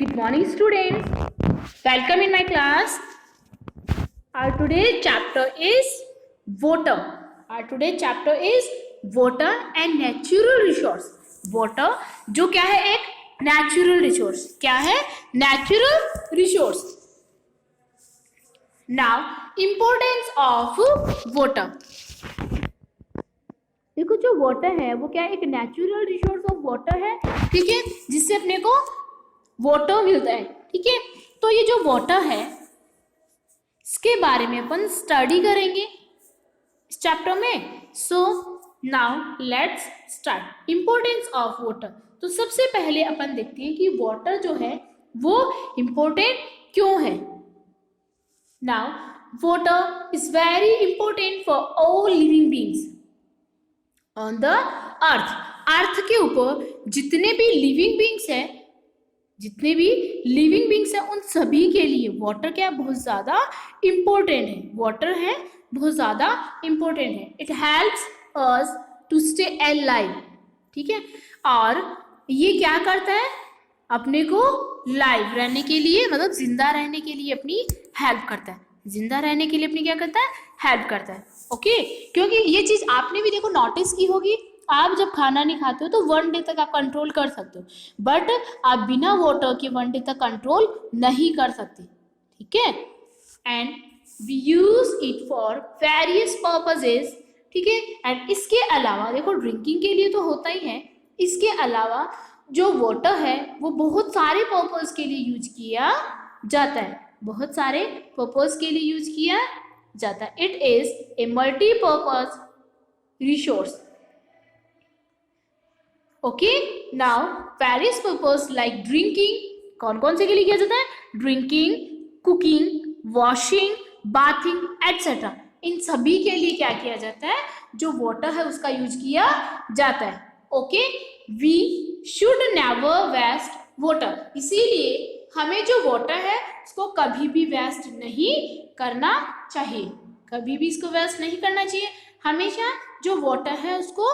Good morning, students. Welcome in my class. Our today's chapter is water. Our today's chapter is water and natural resource. Water जो क्या है, एक natural resource. क्या है? Natural resource. Now, importance of water. देखो, जो water है वो क्या है, एक नेचुरल रिसोर्स ऑफ वाटर है, ठीक है, जिससे अपने को वाटर मिलता है, ठीक है। तो ये जो वाटर है इसके बारे में अपन स्टडी करेंगे इस चैप्टर में। So now let's start. Importance of water. तो सबसे पहले अपन देखते हैं कि वाटर जो है वो इम्पोर्टेंट क्यों है। Now water is very important for all living beings on the earth. Earth के ऊपर जितने भी लिविंग बीइंग्स हैं उन सभी के लिए वाटर क्या बहुत ज़्यादा इम्पोर्टेंट है। वाटर है बहुत ज़्यादा इम्पोर्टेंट है। It helps us to stay alive, ठीक है। और ये क्या करता है, अपने को लाइव रहने के लिए, मतलब जिंदा रहने के लिए अपनी हेल्प करता है। जिंदा रहने के लिए अपनी क्या करता है, हेल्प करता है, ओके। क्योंकि ये चीज आपने भी देखो नोटिस की होगी, आप जब खाना नहीं खाते हो तो 1 डे तक आप कंट्रोल कर सकते हो, बट आप बिना वाटर के 1 डे तक कंट्रोल नहीं कर सकते, ठीक है। And we use it for various purposes, ठीक है। एंड इसके अलावा देखो ड्रिंकिंग के लिए तो होता ही है, इसके अलावा जो वाटर है वो बहुत सारे पर्पज के लिए यूज किया जाता है, बहुत सारे पर्पज के लिए यूज किया जाता है। It is a multipurpose resource, okay. Now various purpose like drinking, कौन कौन से के लिए किया जाता है, drinking, cooking, washing, bathing etcetera, इन सभी के लिए क्या किया जाता है, जो वाटर है उसका यूज किया जाता है, okay. We should never waste water, इसीलिए हमें जो वाटर है उसको कभी भी वेस्ट नहीं करना चाहिए, कभी भी इसको वेस्ट नहीं करना चाहिए। हमेशा जो वाटर है उसको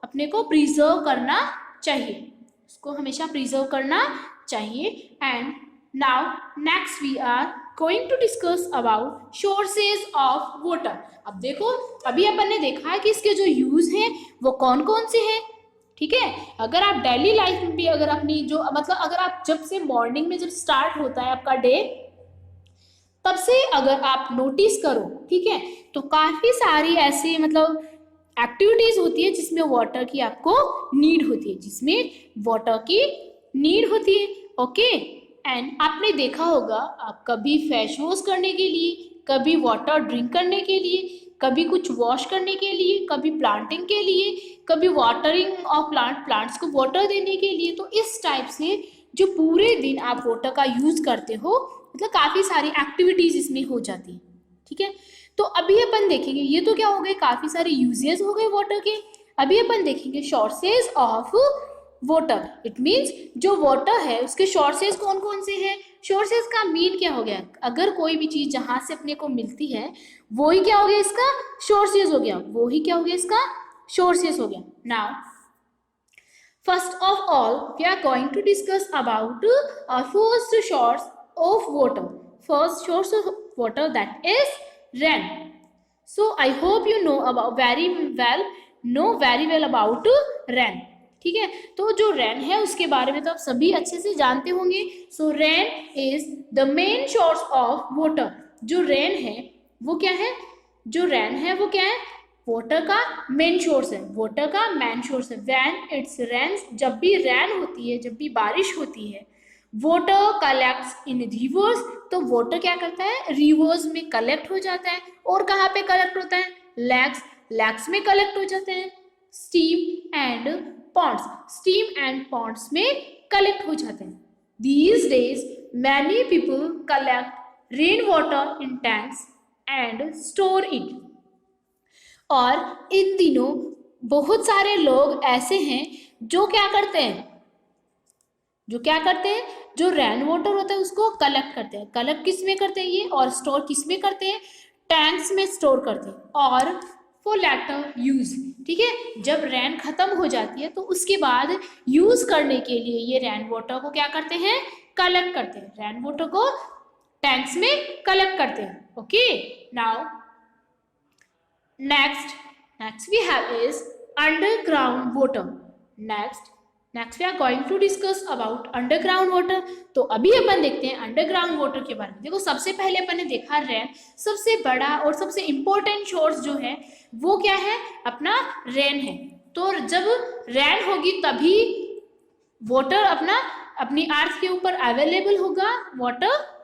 अपने को प्रिजर्व करना चाहिए, उसको हमेशा प्रिजर्व करना चाहिए। And now next we are going to discuss about sources of water. अब देखो, अभी अपन ने देखा है कि इसके जो यूज हैं वो कौन कौन से हैं, ठीक है। अगर आप डेली लाइफ में भी, अगर अपनी जो मतलब अगर आप जब से मॉर्निंग में जब स्टार्ट होता है आपका डे, तब से अगर आप नोटिस करो, ठीक है, तो काफी सारी ऐसी मतलब एक्टिविटीज होती है जिसमें वाटर की आपको नीड होती है, जिसमें वाटर की नीड होती है, ओके। एंड आपने देखा होगा, आप कभी फेस वॉश करने के लिए, कभी वाटर ड्रिंक करने के लिए, कभी कुछ वॉश करने के लिए, कभी प्लांटिंग के लिए, कभी वाटरिंग ऑफ प्लांट्स को वाटर देने के लिए, तो इस टाइप से जो पूरे दिन आप वाटर का यूज करते हो, मतलब काफी सारी एक्टिविटीज इसमें हो जाती है, ठीक है। तो अभी अपन देखेंगे, ये तो क्या हो गए, काफी सारे यूजेस हो गए वाटर के। अभी अपन देखेंगे sources of water. It means जो वाटर है उसके सोर्सेज कौन कौन से हैं। सोर्सेज का मीन क्या हो गया, अगर कोई भी चीज जहां से अपने को मिलती है वो ही क्या हो गया, इसका सोर्सेज हो गया, वो ही क्या हो गया, इसका सोर्सेज हो गया। Now first of all we are going to discuss about first source of water. First source of water, that is rain. So I hope you know very well about rain, ठीक है। तो जो rain है उसके बारे में तो आप सभी अच्छे से जानते होंगे। सो rain is the main source of water. जो रेन है वो क्या है, जो रेन है वो क्या है, वाटर का मेन सोर्स है, वाटर का मेन सोर्स है। व्हेन इट्स रेन्स, जब भी रेन होती है, जब भी बारिश होती है, वाटर कलेक्ट्स इन रिवर्स, तो वाटर क्या करता है, रिवर्स में कलेक्ट हो जाता है। और कहाँ पे कलेक्ट होता है, लेक्स में कलेक्ट हो जाते हैं। स्ट्रीम एंड पॉन्ड्स में कलेक्ट हो जाते हैं। These days many people collect rain water in tanks and store it. और इन दिनों बहुत सारे लोग ऐसे हैं जो क्या करते हैं, जो रेन वाटर होता है उसको कलेक्ट करते हैं। कलेक्ट किस में करते हैं ये, और स्टोर किस में करते हैं, टैंक्स में स्टोर करते हैं। और फॉर लेटर यूज, ठीक है, जब रेन खत्म हो जाती है तो उसके बाद यूज करने के लिए ये रेन वाटर को क्या करते हैं, कलेक्ट करते हैं, रेन वाटर को टैंक्स में कलेक्ट करते हैं. Okay, now next we have is underground water. next we are going to discuss about underground water. तो अभी अपन देखते हैं अंडरग्राउंड वाटर के बारे में. देखो, सबसे पहले अपन ने देखा रेन, सबसे बड़ा और सबसे इंपॉर्टेंट सोर्स जो है वो क्या है, अपना रेन है. तो जब रेन होगी तभी वाटर अपनी अर्थ के ऊपर अवेलेबल होगा. वाटर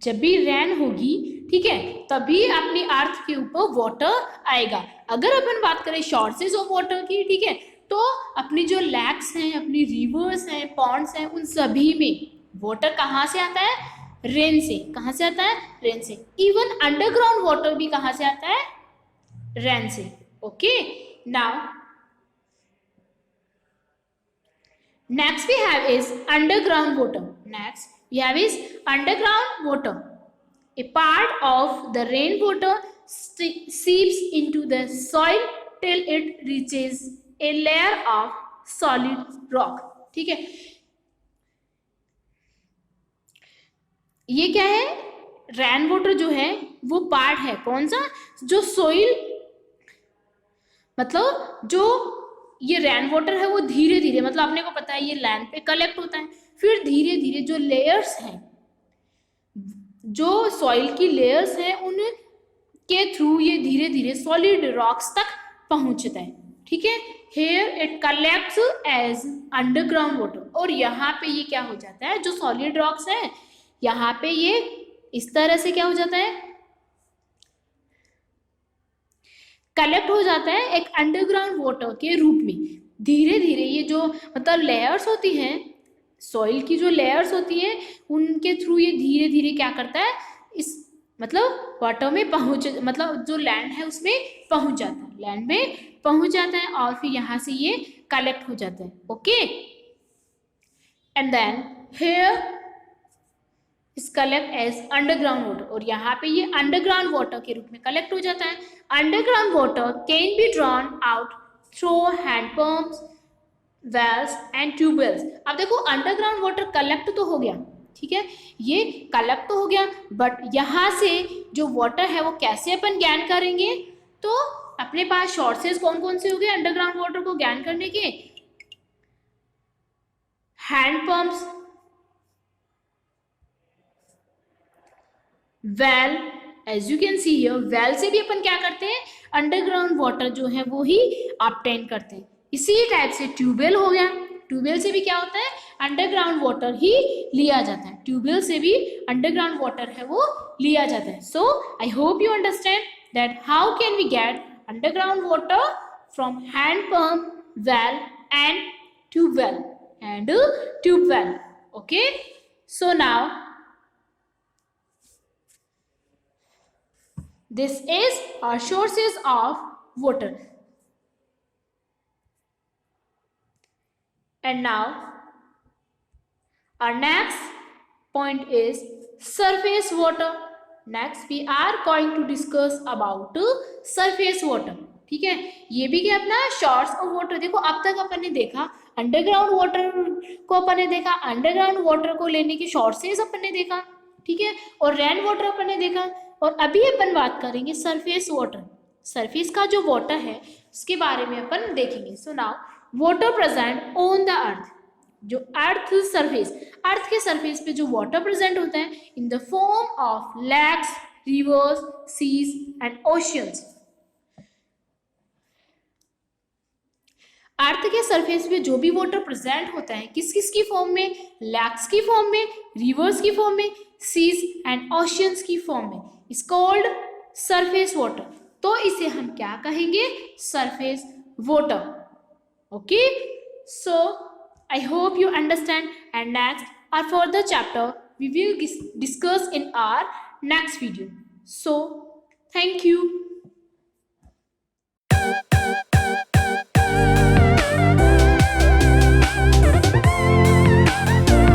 जब भी रेन होगी, ठीक है, तभी अपनी अर्थ के ऊपर वाटर आएगा. अगर अपन बात करें शॉर्टेज ऑफ वाटर की, ठीक है, तो अपनी जो लैक्स हैं, अपनी रिवर्स हैं, पॉन्ड्स हैं, उन सभी में वाटर कहाँ से आता है, रेन से. कहाँ से आता है, रेन से. इवन अंडरग्राउंड वाटर भी कहाँ से आता है, रेन से. Okay, now next we have is underground water. Next we have is underground water. A part of the rainwater seeps into the soil till it reaches a layer of solid rock. ठीक है, ये क्या है, rain water जो है वो part है. कौन सा, जो सोइल, मतलब जो ये रेन वाटर है वो धीरे धीरे, मतलब अपने को पता है ये लैंड पे कलेक्ट होता है, फिर धीरे धीरे जो लेयर्स हैं, जो सॉइल की लेयर्स हैं, उनके थ्रू ये धीरे धीरे सॉलिड रॉक्स तक पहुंचता है. ठीक है, here it collects as underground water. और यहाँ पे ये क्या हो जाता है, जो सॉलिड रॉक्स है यहाँ पे ये इस तरह से क्या हो जाता है, कलेक्ट हो जाता है एक अंडरग्राउंड वाटर के रूप में. धीरे धीरे ये जो मतलब लेयर्स होती हैं, सॉइल की जो लेयर्स होती हैं, उनके थ्रू ये धीरे धीरे क्या करता है, इस मतलब वाटर में पहुंच, मतलब जो लैंड है उसमें पहुंच जाता है, लैंड में पहुंच जाता है, और फिर यहाँ से ये कलेक्ट हो जाता है. ओके, एंड देन हेयर इस कलेक्ट एज अंडरग्राउंड वाटर. और यहाँ पे ये अंडरग्राउंड वाटर के रूप में कलेक्ट हो जाता है. Underground water can be drawn out through handpumps, wells and tubewells. अब देखो, अंडरग्राउंड वाटर कलेक्ट तो हो गया, ठीक है, ये कलेक्ट तो हो गया, बट यहाँ से जो वाटर है वो कैसे अपन गैन करेंगे. तो अपने पास सोर्सेज कौन कौन से हो गए अंडरग्राउंड वाटर को गैन करने के, handpumps, well, as you can see here, well से भी अपन क्या करते हैं, अंडरग्राउंड वाटर जो है वो ही ऑब्टेन करते हैं. इसी टाइप से ट्यूबवेल हो गया, ट्यूबवेल से भी क्या होता है, अंडरग्राउंड वाटर ही लिया जाता है. ट्यूबवेल से भी अंडरग्राउंड वाटर है वो लिया जाता है. So I hope you understand that how can we get underground water from hand pump, well and tubewell. Okay, so now this is our sources of water. And now our next point is surface water. Next we are going to discuss about surface water. ठीक है, ये भी क्या अपना source of water. देखो, अब तक अपन ने देखा अंडरग्राउंड वाटर को, अपन ने देखा अंडरग्राउंड वाटर को लेने के सोर्सेज अपन ने देखा, ठीक है, और रेन वाटर अपन ने देखा. और अभी अपन बात करेंगे सरफेस वाटर. सरफेस का जो वाटर है उसके बारे में अपन देखेंगे. So now water present on the अर्थ. जो अर्थ सरफेस, अर्थ के सरफेस पे जो वाटर प्रेजेंट होता है in the form of lakes, rivers, seas and oceans. Earth के सरफेस पे जो भी वाटर प्रेजेंट होता है किस किस की फॉर्म में, लेक्स की फॉर्म में, रिवर्स की फॉर्म में, सीज एंड ओशियंस की फॉर्म में, इज कॉल्ड सरफेस वाटर. तो इसे हम क्या कहेंगे, surface water. Okay, so I hope you understand. And next और further chapter we will discuss in our next video. So thank you.